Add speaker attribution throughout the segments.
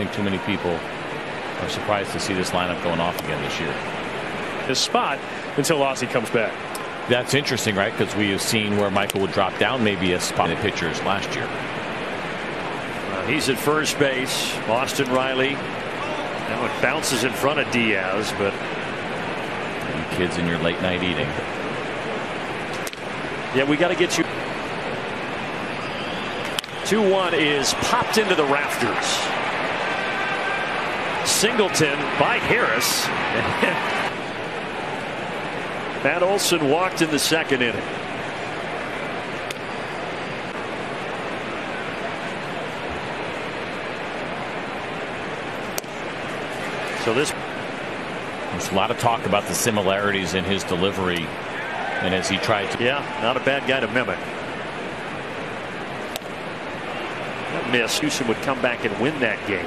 Speaker 1: think too many people are surprised to see this lineup going off again this year.
Speaker 2: His spot until Ozzie comes back.
Speaker 1: That's interesting, right? Because we have seen where Michael would drop down maybe a spot in the pitchers last year.
Speaker 3: He's at first base. Austin Riley. Now it bounces in front of Diaz, but
Speaker 1: you kids in your late night eating.
Speaker 3: Yeah, we got to get you. 2-1 is popped into the rafters. Singleton by Harris. Matt Olson walked in the second inning. So there's
Speaker 1: a lot of talk about the similarities in his delivery, and as he tried to.
Speaker 3: Yeah, not a bad guy to mimic. That miss. Houston would come back and win that game.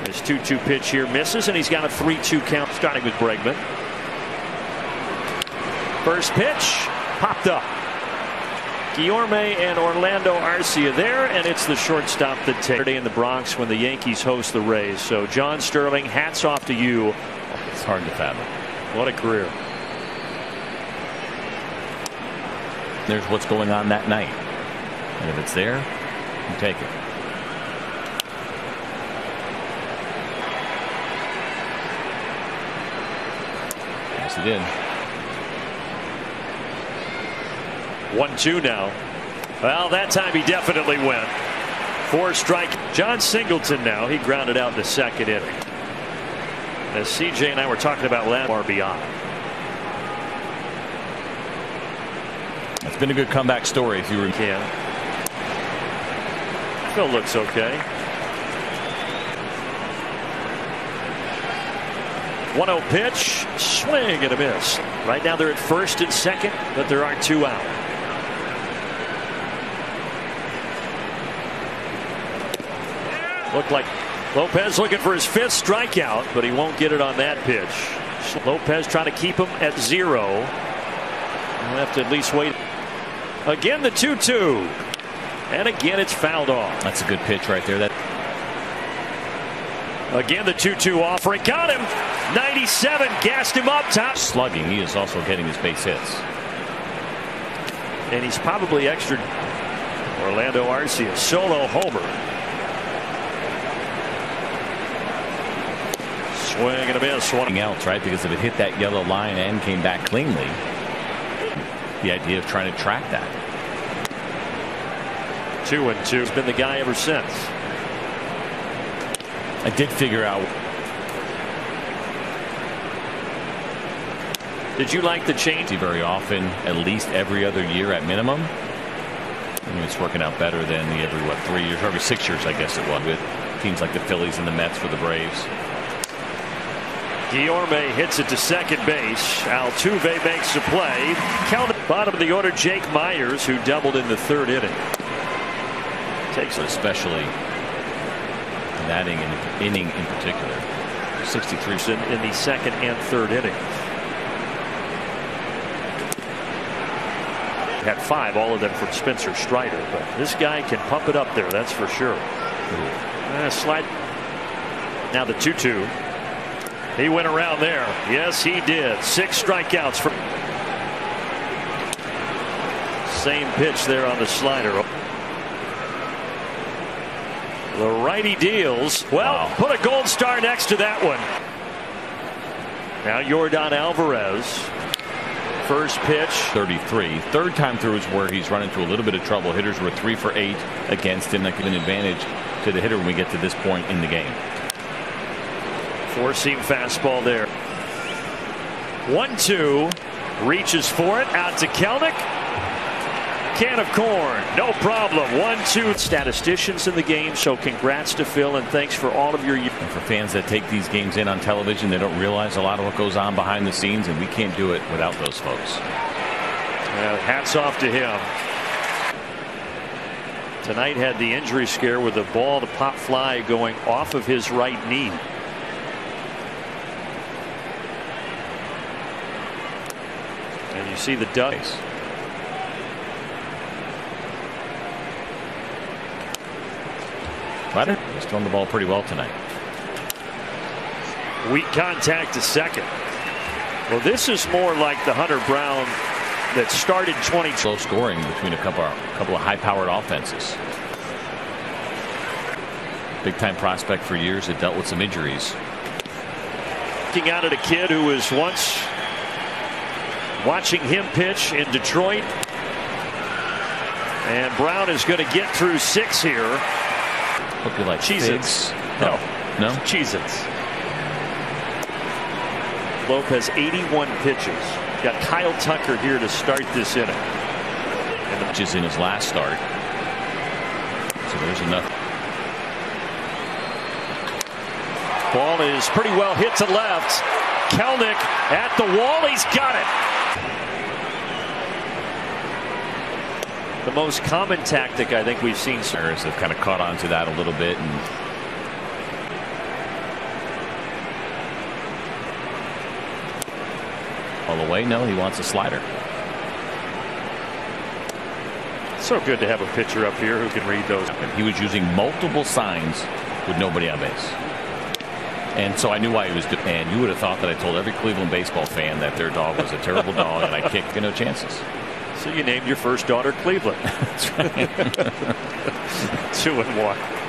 Speaker 3: His 2-2 pitch here misses, and he's got a 3-2 count starting with Bregman. First pitch popped up. Guillorme and Orlando Arcia there, and it's the shortstop that takes Saturday in the Bronx when the Yankees host the Rays. So John Sterling, hats off to you.
Speaker 1: It's hard to fathom.
Speaker 3: What a career.
Speaker 1: There's what's going on that night, and if it's there, you take it. Yes, he did.
Speaker 3: 1-2 now. Well, that time he definitely went. 4 strike. John Singleton now. He grounded out in the second inning. As CJ and I were talking about last RBI.
Speaker 1: It's been a good comeback story if you were.
Speaker 3: Yeah. Phil looks okay. 1-0 pitch. Swing and a miss. Right now they're at first and second, but there are 2 out. Looked like Lopez looking for his 5th strikeout, but he won't get it on that pitch. Lopez trying to keep him at 0. We'll have to at least wait. Again the 2-2. And again it's fouled off.
Speaker 1: That's a good pitch right there. That
Speaker 3: again the 2-2 offering. Got him. 97. Gassed him up top.
Speaker 1: Slugging. He is also getting his base hits.
Speaker 3: And he's probably extra. Orlando Arcia solo homer. Swing and a miss.
Speaker 1: Something else, right? Because if it hit that yellow line and came back cleanly, the idea of trying to track that.
Speaker 3: 2-2. He's been the guy ever since.
Speaker 1: I did figure out.
Speaker 3: Did you like the change?
Speaker 1: Very often, at least every other year at minimum. I mean, it's working out better than the every 3 years, or every 6 years, I guess it was, with teams like the Phillies and the Mets for the Braves.
Speaker 3: Guillorme hits it to second base. Altuve makes the play. Count bottom of the order, Jake Myers, who doubled in the 3rd inning.
Speaker 1: Takes it, especially in that inning in particular. 63
Speaker 3: in the 2nd and 3rd inning. Had 5, all of them from Spencer Strider, but this guy can pump it up there, that's for sure. Slide. Now the 2-2. He went around there. Yes, he did. 6 strikeouts from. Same pitch there on the slider. The righty deals. Well, wow. Put a gold star next to that one. Now Yordan Alvarez. First pitch.
Speaker 1: 33. 3rd time through is where he's run into a little bit of trouble. Hitters were 3 for 8 against him. That could be an advantage to the hitter when we get to this point in the game.
Speaker 3: 4-seam fastball there. 1-2. Reaches for it. Out to Kelnick. Can of corn. No problem. 1-2. Statisticians in the game, so congrats to Phil and thanks for all of your.
Speaker 1: And for fans that take these games in on television, they don't realize a lot of what goes on behind the scenes, and we can't do it without those folks.
Speaker 3: Hats off to him. Tonight had the injury scare with a ball to pop fly going off of his right knee. And you see the ducks.
Speaker 1: Ryder is throwing the ball pretty well tonight.
Speaker 3: Weak contact to second. Well, this is more like the Hunter Brown that started 20.
Speaker 1: Slow scoring between a couple of high-powered offenses. Big-time prospect for years that dealt with some injuries.
Speaker 3: Looking out at a kid who was once watching him pitch in Detroit. And Brown is going to get through 6 here.
Speaker 1: Hope you like
Speaker 3: Cheez-Its.
Speaker 1: No. No?
Speaker 3: Cheez-Its. Lopez 81 pitches. Got Kyle Tucker here to start this inning.
Speaker 1: And which is in his last start. So there's enough.
Speaker 3: Ball is pretty well hit to left. Kelnick at the wall. He's got it. The most common tactic I think we've seen.
Speaker 1: Players have kind of caught on to that a little bit. And all the way, no, he wants a slider.
Speaker 3: So good to have a pitcher up here who can read those.
Speaker 1: And he was using multiple signs with nobody on base. And so I knew why he was. And you would have thought that I told every Cleveland baseball fan that their dog was a terrible dog and I kicked no chances.
Speaker 3: So you named your first daughter Cleveland.
Speaker 1: That's right.
Speaker 3: 2-1.